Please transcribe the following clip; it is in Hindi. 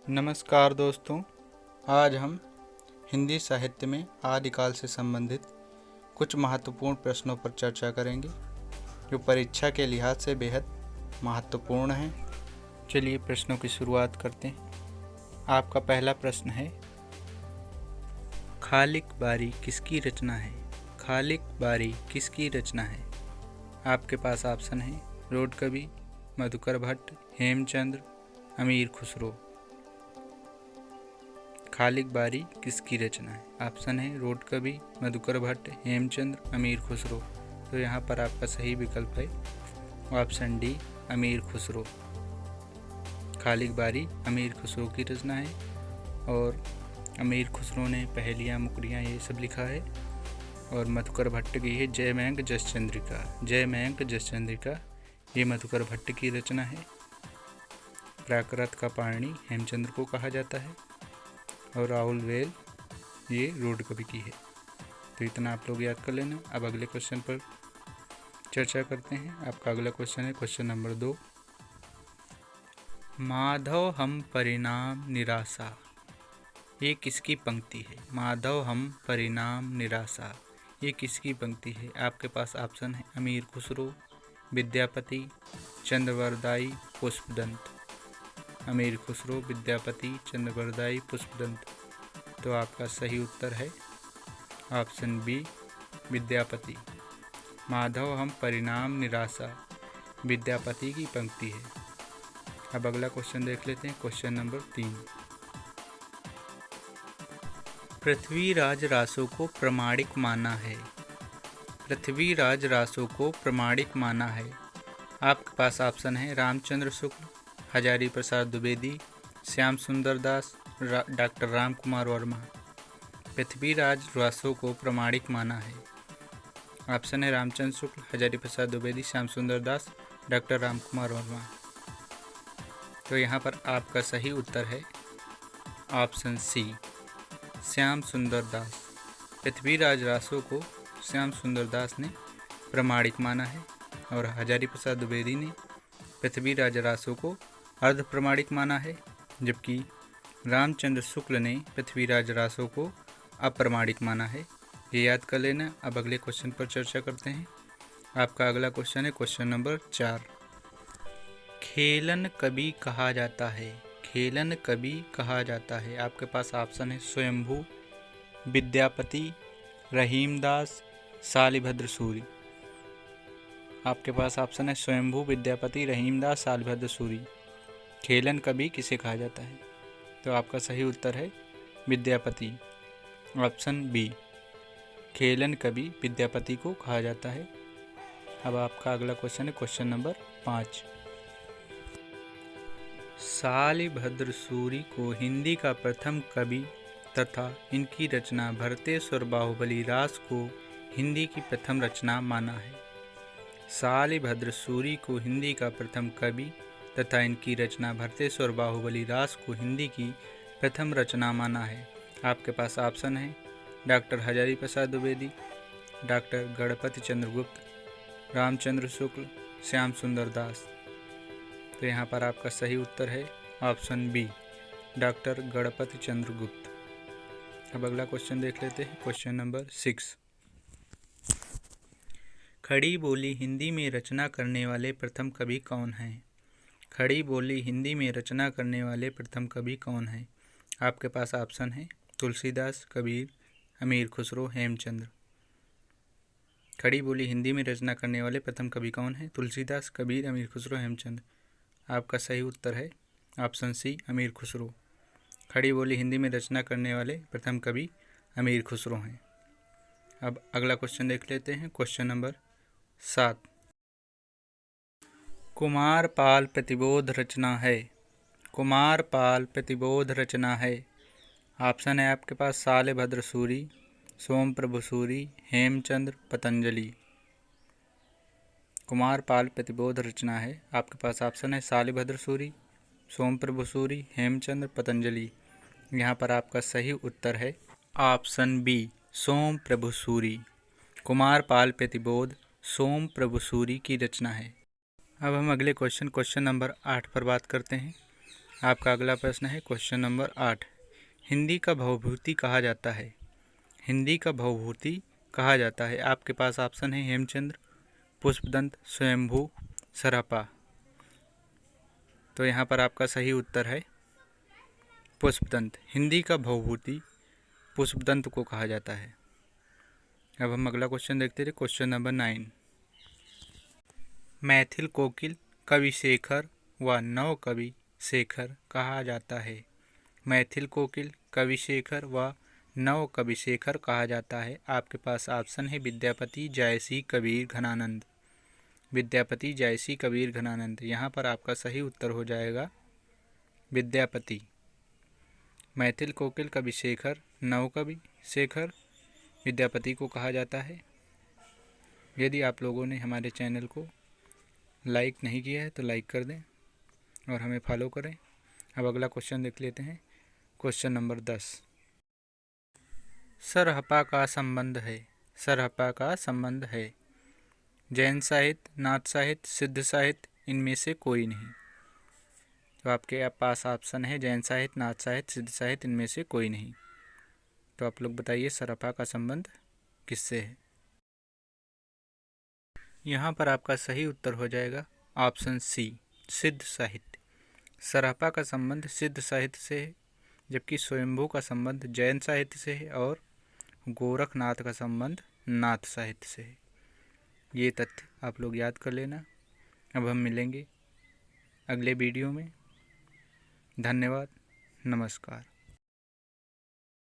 नमस्कार दोस्तों, आज हम हिंदी साहित्य में आदिकाल से संबंधित कुछ महत्वपूर्ण प्रश्नों पर चर्चा करेंगे जो परीक्षा के लिहाज से बेहद महत्वपूर्ण हैं। चलिए प्रश्नों की शुरुआत करते हैं। आपका पहला प्रश्न है, खालिक बारी किसकी रचना है? खालिक बारी किसकी रचना है? आपके पास ऑप्शन है रोड कवि, मधुकर भट्ट, हेमचंद्र, अमीर खुसरो। खालिक बारी किसकी रचना है? ऑप्शन है रोड कवि, मधुकर भट्ट, हेमचंद्र, अमीर खुसरो। तो यहाँ पर आपका सही विकल्प है ऑप्शन डी, अमीर खुसरो। खालिक बारी अमीर खुसरो की रचना है और अमीर खुसरो ने पहेलियाँ, मुकरियाँ ये सब लिखा है। और मधुकर भट्ट की है जय मयंक जस चंद्रिका। जय मयंक जस चंद्रिका ये मधुकर भट्ट की रचना है। प्राकृत का पाणी हेमचंद्र को कहा जाता है और राहुल वेल ये रोड कवि की है। तो इतना आप लोग याद कर लेना। अब अगले क्वेश्चन पर चर्चा करते हैं। आपका अगला क्वेश्चन है क्वेश्चन नंबर 2। माधव हम परिणाम निराशा, ये किसकी पंक्ति है? माधव हम परिणाम निराशा ये किसकी पंक्ति है? आपके पास ऑप्शन है अमीर खुसरो, विद्यापति, चंद्रवरदाई, पुष्पदंत। अमीर खुसरो, विद्यापति, चंद्रवरदाई, पुष्पदंत। तो आपका सही उत्तर है ऑप्शन बी, विद्यापति। माधव हम परिणाम निराशा विद्यापति की पंक्ति है। अब अगला क्वेश्चन देख लेते हैं, क्वेश्चन नंबर 3। पृथ्वीराज रासो को प्रामाणिक माना है। पृथ्वीराज रासो को प्रामाणिक माना है। आपके पास ऑप्शन है रामचंद्र शुक्ल, हजारी प्रसाद द्विवेदी, श्याम सुंदर दास, डॉक्टर राम कुमार वर्मा। पृथ्वीराज रासो को प्रामाणिक माना है। ऑप्शन है रामचंद्र शुक्ल, हजारी प्रसाद द्विवेदी, श्याम सुंदर दास, डॉक्टर राम कुमार वर्मा। तो यहाँ पर आपका सही उत्तर है ऑप्शन सी, श्याम सुंदर दास। पृथ्वीराज रासो को श्याम सुंदर दास ने प्रामाणिक माना है और हजारी प्रसाद द्विवेदी ने पृथ्वीराज रासो को अर्ध प्रमाणिक माना है, जबकि रामचंद्र शुक्ल ने पृथ्वीराज रासो को अप्रमाणिक माना है। ये याद कर लेना। अब अगले क्वेश्चन पर चर्चा करते हैं। आपका अगला क्वेश्चन है क्वेश्चन नंबर 4। खेलन कवि कहा जाता है। खेलन कवि कहा जाता है। आपके पास ऑप्शन है स्वयंभू, विद्यापति, रहीमदास, शालिभद्र सूरी। आपके पास ऑप्शन है स्वयंभू, विद्यापति, रहीमदास, शालिभद्र सूरी। खेलन कवि किसे कहा जाता है? तो आपका सही उत्तर है विद्यापति, ऑप्शन बी। खेलन कवि विद्यापति को कहा जाता है। अब आपका अगला क्वेश्चन है क्वेश्चन नंबर 5। शालिभद्र सूरी को हिंदी का प्रथम कवि तथा इनकी रचना भरतेश्वर बाहुबली रास को हिंदी की प्रथम रचना माना है। शालिभद्र सूरी को हिंदी का प्रथम कवि तथा इनकी रचना भरतेश्वर बाहुबली रास को हिंदी की प्रथम रचना माना है। आपके पास ऑप्शन है डॉक्टर हजारी प्रसाद द्विवेदी, डॉक्टर गणपति चंद्रगुप्त, रामचंद्र शुक्ल, श्याम सुंदर दास। तो यहाँ पर आपका सही उत्तर है option B, doctor Ganapati Chandragupta. अब अगला क्वेश्चन देख लेते हैं, क्वेश्चन नंबर 6। खड़ी बोली हिंदी में रचना करने वाले प्रथम कवि कौन हैं? खड़ी बोली हिंदी में रचना करने वाले प्रथम कवि कौन हैं? आपके पास ऑप्शन है तुलसीदास, कबीर, अमीर खुसरो, हेमचंद्र। खड़ी बोली हिंदी में रचना करने वाले प्रथम कवि कौन हैं? तुलसीदास, कबीर, अमीर खुसरो, हेमचंद्र। आपका सही उत्तर है ऑप्शन सी, अमीर खुसरो। खड़ी बोली हिंदी में रचना करने वाले प्रथम कवि अमीर खुसरो हैं। अब अगला क्वेश्चन देख लेते हैं, क्वेश्चन नंबर 7। कुमारपाल प्रतिबोध रचना है। कुमारपाल प्रतिबोध रचना है। ऑप्शन है आपके पास शालिभद्र सूरी, सोमप्रभु सूरी, हेमचंद्र, पतंजलि। कुमारपाल प्रतिबोध रचना है। आपके पास ऑप्शन है शालिभद्र सूरी, सोमप्रभु सूरी, हेमचंद्र, पतंजलि। यहाँ पर आपका सही उत्तर है ऑप्शन बी, सोमप्रभु सूरी। कुमारपाल प्रतिबोध सोमप्रभु सूरी की रचना है। अब हम अगले क्वेश्चन नंबर 8 पर बात करते हैं। आपका अगला प्रश्न है क्वेश्चन नंबर 8। हिंदी का भवभूति कहा जाता है। हिंदी का भवभूति कहा जाता है। आपके पास ऑप्शन है हेमचंद्र, पुष्पदंत, स्वयंभू, सरहपा। तो यहाँ पर आपका सही उत्तर है पुष्पदंत। हिंदी का भवभूति पुष्पदंत को कहा जाता है। अब हम अगला क्वेश्चन देखते हैं, क्वेश्चन नंबर 9। मैथिल कोकिल कवि शेखर व नव कवि शेखर कहा जाता है। मैथिल कोकिल कवि शेखर व नव कवि शेखर कहा जाता है। आपके पास ऑप्शन है विद्यापति, जायसी, कबीर, घनानंद। विद्यापति, जायसी, कबीर, घनानंद। यहाँ पर आपका सही उत्तर हो जाएगा विद्यापति। मैथिल कोकिल कवि शेखर, नव कवि शेखर विद्यापति को कहा जाता है। यदि आप लोगों ने हमारे चैनल को लाइक नहीं किया है तो लाइक कर दें और हमें फॉलो करें। अब अगला क्वेश्चन देख लेते हैं, क्वेश्चन नंबर 10। सरहपा का संबंध है। सरहपा का संबंध है। जैन साहित्य, नाथ साहित्य, सिद्ध साहित्य, इनमें से कोई नहीं। तो आपके पास ऑप्शन है जैन साहित्य, नाथ साहित्य, सिद्ध साहित्य, इनमें से कोई नहीं। तो आप लोग बताइए सरहपा का संबंध किससे है। यहाँ पर आपका सही उत्तर हो जाएगा ऑप्शन सी, सिद्ध साहित्य। सरहपा का संबंध सिद्ध साहित्य से है, जबकि स्वयंभू का संबंध जैन साहित्य से है और गोरखनाथ का संबंध नाथ साहित्य से है। ये तथ्य आप लोग याद कर लेना। अब हम मिलेंगे अगले वीडियो में। धन्यवाद, नमस्कार।